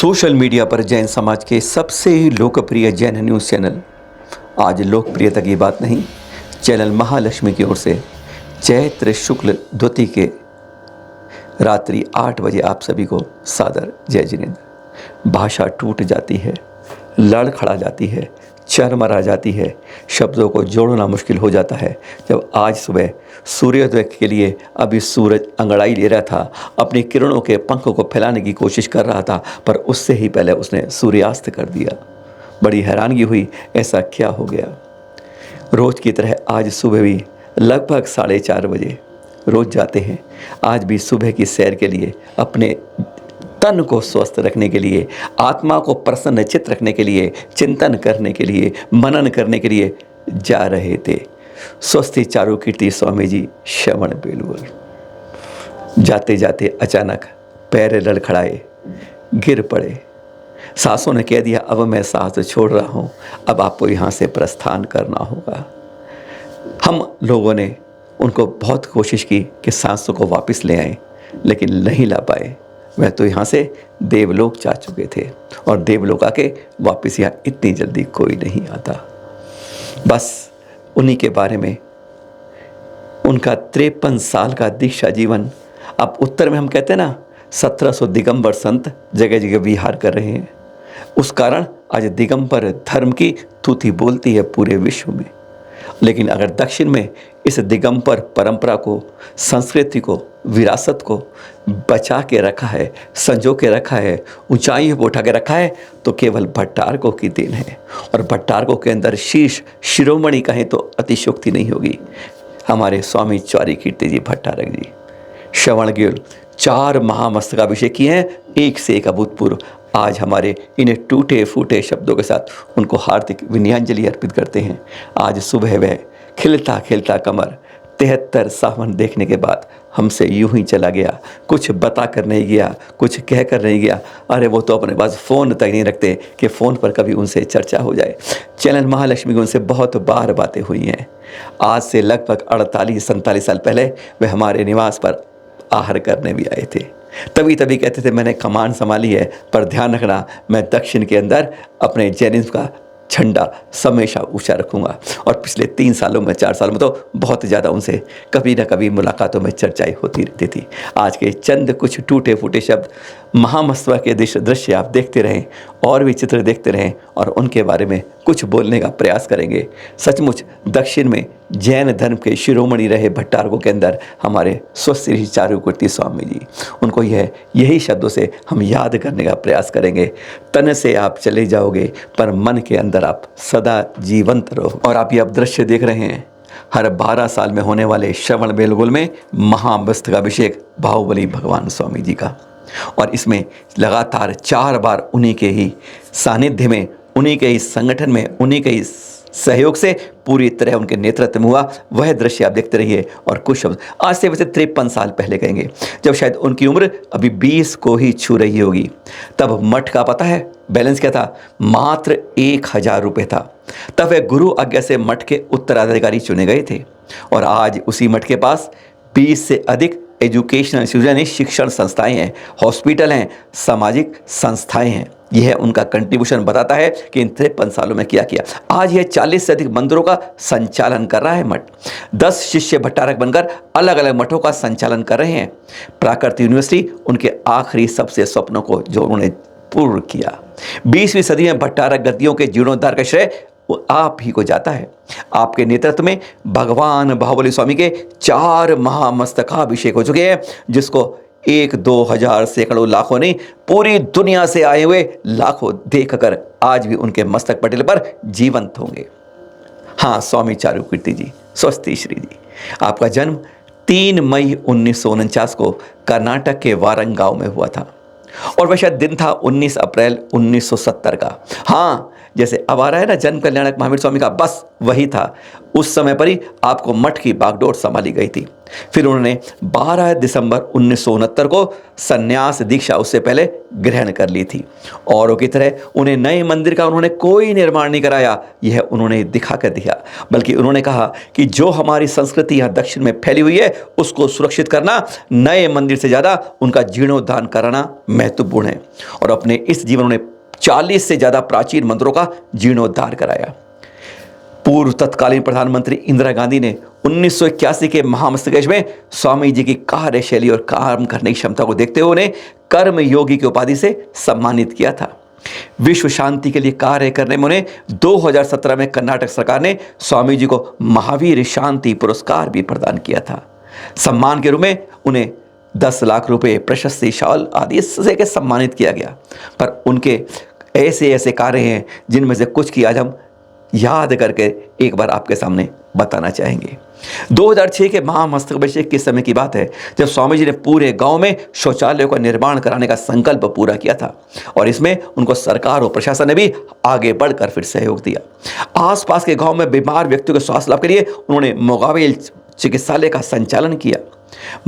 Social media पर जैन समाज के सबसे लोकप्रिय जैन न्यूज़ चैनल आज लोकप्रियता की बात नहीं, चैनल महालक्ष्मी की ओर से चैत्र शुक्ल द्वितीया के रात्रि 8 बजे आप सभी को सादर जय जिनेन्द्र। भाषा टूट जाती है, लड़ खड़ा जाती है, चरमरा जाती है, शब्दों को जोड़ना मुश्किल हो जाता है जब आज सुबह सूर्योदय के लिए अभी सूरज अंगड़ाई ले रहा था, अपनी किरणों के पंखों को फैलाने की कोशिश कर रहा था, पर उससे ही पहले उसने सूर्यास्त कर दिया। बड़ी हैरानगी हुई, ऐसा क्या हो गया। रोज की तरह आज सुबह भी लगभग 4:30 बजे रोज जाते हैं। आज भी सुबह की सैर के लिए, अपने तन को स्वस्थ रखने के लिए, आत्मा को प्रसन्नचित्त रखने के लिए, चिंतन करने के लिए, मनन करने के लिए जा रहे थे। स्वस्ति चारुकीर्ति स्वामी जी श्रवण बेलूर। जाते जाते अचानक पैर लड़खड़ाए, गिर पड़े। सांसों ने कह दिया, अब मैं सांस छोड़ रहा हूँ, अब आपको यहाँ से प्रस्थान करना होगा। हम लोगों ने उनको बहुत कोशिश की कि सांसों को वापस ले आएं, लेकिन नहीं ला पाए। वह तो यहाँ से देवलोक जा चुके थे और देवलोक आके वापस यहाँ इतनी जल्दी कोई नहीं आता। बस उन्हीं के बारे में उनका 53 साल का दीक्षा जीवन। अब उत्तर में हम कहते हैं ना, 1700 दिगंबर संत जगह जगह विहार कर रहे हैं। उस कारण आज दिगंबर धर्म की तूती बोलती है पूरे विश्व में। लेकिन अगर दक्षिण में इस दिगंबर परंपरा को, संस्कृति को, विरासत को बचा के रखा है, संजो के रखा है, ऊंचाइयों पर उठा के रखा है, तो केवल भट्टारकों की देन है। और भट्टारकों के अंदर शीर्ष शिरोमणि कहें तो अतिशयोक्ति नहीं होगी। हमारे स्वामी चारुकीर्ति जी भट्टारक जी श्रवण गिल 4 महामस्तकाभिषेक किए हैं, एक से एक अभूतपूर्व। आज हमारे इन टूटे फूटे शब्दों के साथ उनको हार्दिक विनयांजलि अर्पित करते हैं। आज सुबह वह खिलता खिलता कमर 73 सावन देखने के बाद हमसे यूं ही चला गया। कुछ बता कर नहीं गया, कुछ कह कर नहीं गया। अरे वो तो अपने पास फ़ोन तक नहीं रखते कि फ़ोन पर कभी उनसे चर्चा हो जाए। चैनल महालक्ष्मी की उनसे बहुत बार बातें हुई हैं। आज से लगभग 48-47 साल पहले वे हमारे निवास पर आहार करने भी आए थे। तभी कहते थे, मैंने कमान संभाली है, पर ध्यान रखना मैं दक्षिण के अंदर अपने जैनिज्म का झंडा हमेशा ऊंचा रखूंगा। और पिछले 3 सालों में, 4 सालों में तो बहुत ज़्यादा उनसे कभी ना कभी मुलाकातों में चर्चाएं होती रहती थी। आज के चंद कुछ टूटे फूटे शब्द, महामस्तवा के दृश्य आप देखते रहें और भी चित्र देखते रहें और उनके बारे में कुछ बोलने का प्रयास करेंगे। सचमुच दक्षिण में जैन धर्म के शिरोमणि रहे भट्टारकों के अंदर हमारे स्वस्ति चारुकीर्ति स्वामी जी, उनको यही शब्दों से हम याद करने का प्रयास करेंगे। तन से आप चले जाओगे, पर मन के अंदर आप सदा जीवंत रहो। और आप ये अब दृश्य देख रहे हैं, हर 12 साल में होने वाले श्रवण बेलगोल में महामस्तकाभिषेक बाहुबली भगवान स्वामी जी का। और इसमें लगातार 4 बार उन्हीं के ही सानिध्य में, उन्हीं के ही संगठन में, उन्हीं के ही सहयोग से पूरी तरह उनके नेतृत्व में हुआ वह दृश्य आप देखते रहिए। और कुछ शब्द आज से वैसे 53 साल पहले कहेंगे, जब शायद उनकी उम्र अभी 20 को ही छू रही होगी। तब मठ का पता है बैलेंस क्या था? मात्र 1000 रुपये था। तब वह गुरु आज्ञा से मठ के उत्तराधिकारी चुने गए थे। और आज उसी मठ के पास 20 से अधिक एजुकेशनल इंस्टीट्यूशन यानी शिक्षण संस्थाएं हैं, हॉस्पिटल हैं, सामाजिक संस्थाएं हैं। यह उनका कंट्रीब्यूशन बताता है कि इन 53 सालों में क्या किया। आज यह 40 से अधिक मंदिरों का संचालन कर रहा है मठ। 10 शिष्य भट्टारक बनकर अलग अलग मठों का संचालन कर रहे हैं। प्राकृत यूनिवर्सिटी उनके आखिरी सबसे स्वप्नों को जो उन्होंने पूर्ण किया। 20वीं सदी में भट्टारक गद्दियों के जीर्णोद्धार का श्रेय आप ही को जाता है। आपके नेतृत्व में भगवान बाहुबली स्वामी के 4 महामस्तकाभिषेक हो चुके हैं, जिसको 1-2 हजार सैकड़ों लाखों नहीं, पूरी दुनिया से आए हुए लाखों देखकर आज भी उनके मस्तक पटेल पर जीवंत होंगे। हाँ, स्वामी चारुकीर्ति जी, स्वस्ति श्री जी, आपका जन्म 3 मई 1949 को कर्नाटक के वारंगांव में हुआ था। और वह शायद दिन था 19 अप्रैल 1970 का। हाँ, जैसे अब आ रहा है ना जन कल्याणक महावीर स्वामी का, बस वही था। उस समय पर ही आपको मठ की बागडोर संभाली गई थी। फिर उन्होंने 12 दिसंबर 1969 को संन्यास दीक्षा उससे पहले ग्रहण कर ली थी। औरों की तरह उन्हें नए मंदिर का उन्होंने कोई निर्माण नहीं कराया, यह उन्होंने दिखा कर दिया, बल्कि उन्होंने कहा कि जो हमारी संस्कृति यहाँ दक्षिण में फैली हुई है उसको सुरक्षित करना नए मंदिर से ज़्यादा उनका जीर्णोद्धार कराना महत्वपूर्ण है। और अपने इस जीवन में 40 से ज़्यादा प्राचीन मंदिरों का जीर्णोद्धार कराया। पूर्व तत्कालीन प्रधानमंत्री इंदिरा गांधी ने 1981 के महामस्तकेश में स्वामी जी की कार्यशैली और काम करने की क्षमता को देखते हुए उन्हें कर्म योगी की उपाधि से सम्मानित किया था। विश्व शांति के लिए कार्य करने में उन्हें 2017 में कर्नाटक सरकार ने स्वामी जी को महावीर शांति पुरस्कार भी प्रदान किया था। सम्मान के रूप में उन्हें 10 लाख रुपए, प्रशस्ति, शॉल आदि से के सम्मानित किया गया। पर उनके ऐसे कार्य हैं जिनमें से कुछ की आज हम याद करके एक बार आपके सामने बताना चाहेंगे। 2006 के महामस्तकाभिषेक के समय की बात है जब स्वामी जी ने पूरे गांव में शौचालयों का निर्माण कराने का संकल्प पूरा किया था और इसमें उनको सरकार और प्रशासन ने भी आगे बढ़कर फिर सहयोग दिया। आसपास के गांव में बीमार व्यक्तियों के स्वास्थ्य लाभ के लिए उन्होंने मोगावेल चिकित्सालय का संचालन किया।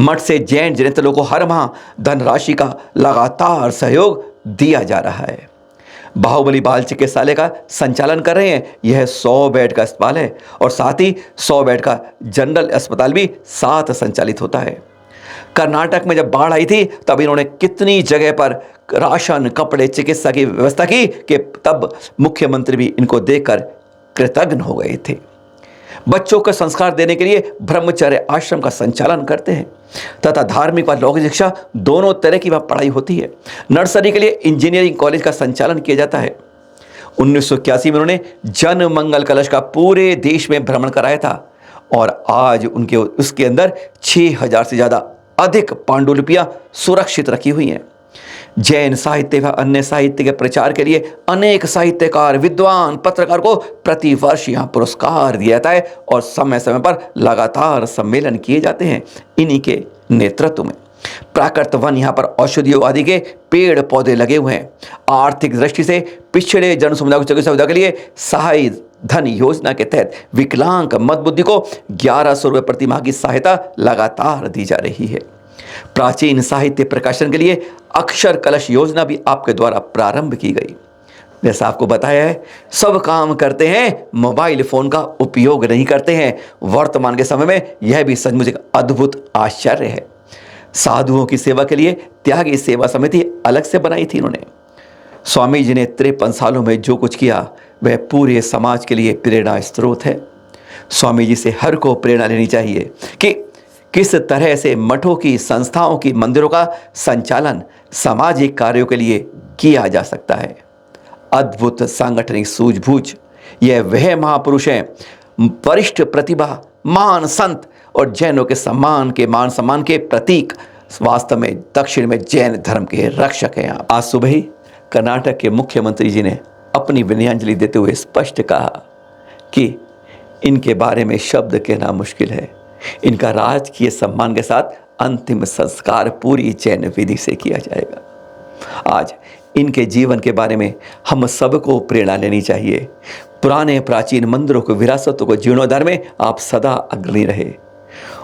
मठ से जैन जनेतलों को हर माह धनराशि का लगातार सहयोग दिया जा रहा है। बाहुबली बाल चिकित्सालय का संचालन कर रहे हैं। यह 100 बेड का अस्पताल है और साथ ही 100 बेड का जनरल अस्पताल भी साथ संचालित होता है। कर्नाटक में जब बाढ़ आई थी तब इन्होंने कितनी जगह पर राशन, कपड़े, चिकित्सा की व्यवस्था की कि तब मुख्यमंत्री भी इनको देखकर कृतज्ञ हो गए थे। बच्चों को संस्कार देने के लिए ब्रह्मचर्य आश्रम का संचालन करते हैं तथा धार्मिक व लौकिक शिक्षा दोनों तरह की वह पढ़ाई होती है। नर्सरी के लिए इंजीनियरिंग कॉलेज का संचालन किया जाता है। 1981 में उन्होंने जन मंगल कलश का पूरे देश में भ्रमण कराया था और आज उनके उसके अंदर 6000 से ज़्यादा अधिक पांडुलिपियाँ सुरक्षित रखी हुई हैं। जैन साहित्य व अन्य साहित्य के प्रचार के लिए अनेक साहित्यकार, विद्वान, पत्रकार को प्रतिवर्ष यहाँ पुरस्कार दिया जाता है और समय समय पर लगातार सम्मेलन किए जाते हैं इन्हीं के नेतृत्व में। प्राकृत वन यहाँ पर औषधियों आदि के पेड़ पौधे लगे हुए हैं। आर्थिक दृष्टि से पिछड़े जन समुदाय को चिकित्सा सुविधा के लिए सहाय धन योजना के तहत विकलांग मंदबुद्धि को 1100 रुपये प्रति माह की सहायता लगातार दी जा रही है। प्राचीन साहित्य प्रकाशन के लिए अक्षर कलश योजना भी आपके द्वारा प्रारंभ की गई। जैसा आपको बताया है, सब काम करते हैं, मोबाइल फोन का उपयोग नहीं करते हैं। वर्तमान के समय में यह भी सचमुच एक अद्भुत आश्चर्य है। साधुओं की सेवा के लिए त्यागी सेवा समिति अलग से बनाई थी इन्होंने। स्वामी जी ने 53 सालों में जो कुछ किया वह पूरे समाज के लिए प्रेरणा स्रोत है। स्वामी जी से हर को प्रेरणा लेनी चाहिए कि किस तरह से मठों की, संस्थाओं की, मंदिरों का संचालन सामाजिक कार्यों के लिए किया जा सकता है। अद्भुत सांगठनिक सूझबूझ, यह वह महापुरुष हैं, वरिष्ठ प्रतिभा, महान संत और जैनों के सम्मान के, मान सम्मान के प्रतीक। वास्तव में दक्षिण में जैन धर्म के रक्षक हैं। आज सुबह ही कर्नाटक के मुख्यमंत्री जी ने अपनी विनयाञ्जलि देते हुए स्पष्ट कहा कि इनके बारे में शब्द कहना मुश्किल है। इनका राजकीय सम्मान के साथ अंतिम संस्कार पूरी जैन विधि से किया जाएगा। आज इनके जीवन के बारे में हम सबको प्रेरणा लेनी चाहिए। पुराने प्राचीन मंदिरों को, विरासतों को जीर्णोद्धार में आप सदा अग्रणी रहे।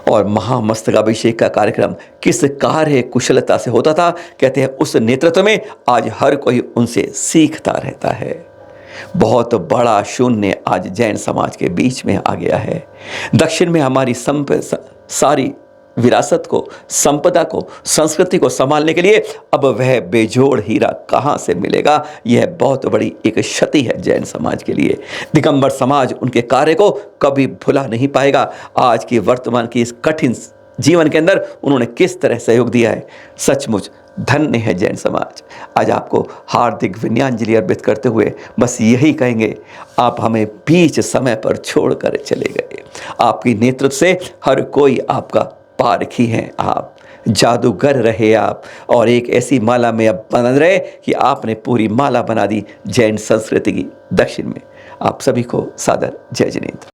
और महामस्तकाभिषेक का कार्यक्रम किस कार्य कुशलता से होता था, कहते हैं उस नेतृत्व में आज हर कोई उनसे सीखता रहता है। बहुत बड़ा शून्य आज जैन समाज के बीच में आ गया है। दक्षिण में हमारी सारी विरासत को, संपदा को, संस्कृति को संभालने के लिए अब वह बेजोड़ हीरा कहाँ से मिलेगा? यह बहुत बड़ी एक क्षति है जैन समाज के लिए। दिगंबर समाज उनके कार्य को कभी भुला नहीं पाएगा। आज की वर्तमान की इस कठिन जीवन के अंदर उन्होंने किस तरह सहयोग दिया है, सचमुच धन्य है जैन समाज। आज आपको हार्दिक विनयाञ्जलि अर्पित करते हुए बस यही कहेंगे, आप हमें बीच समय पर छोड़कर चले गए। आपकी नेतृत्व से हर कोई आपका पारखी हैं। आप जादूगर रहे आप, और एक ऐसी माला में अब बन रहे कि आपने पूरी माला बना दी जैन संस्कृति की दक्षिण में। आप सभी को सादर जय जिनेंद्र।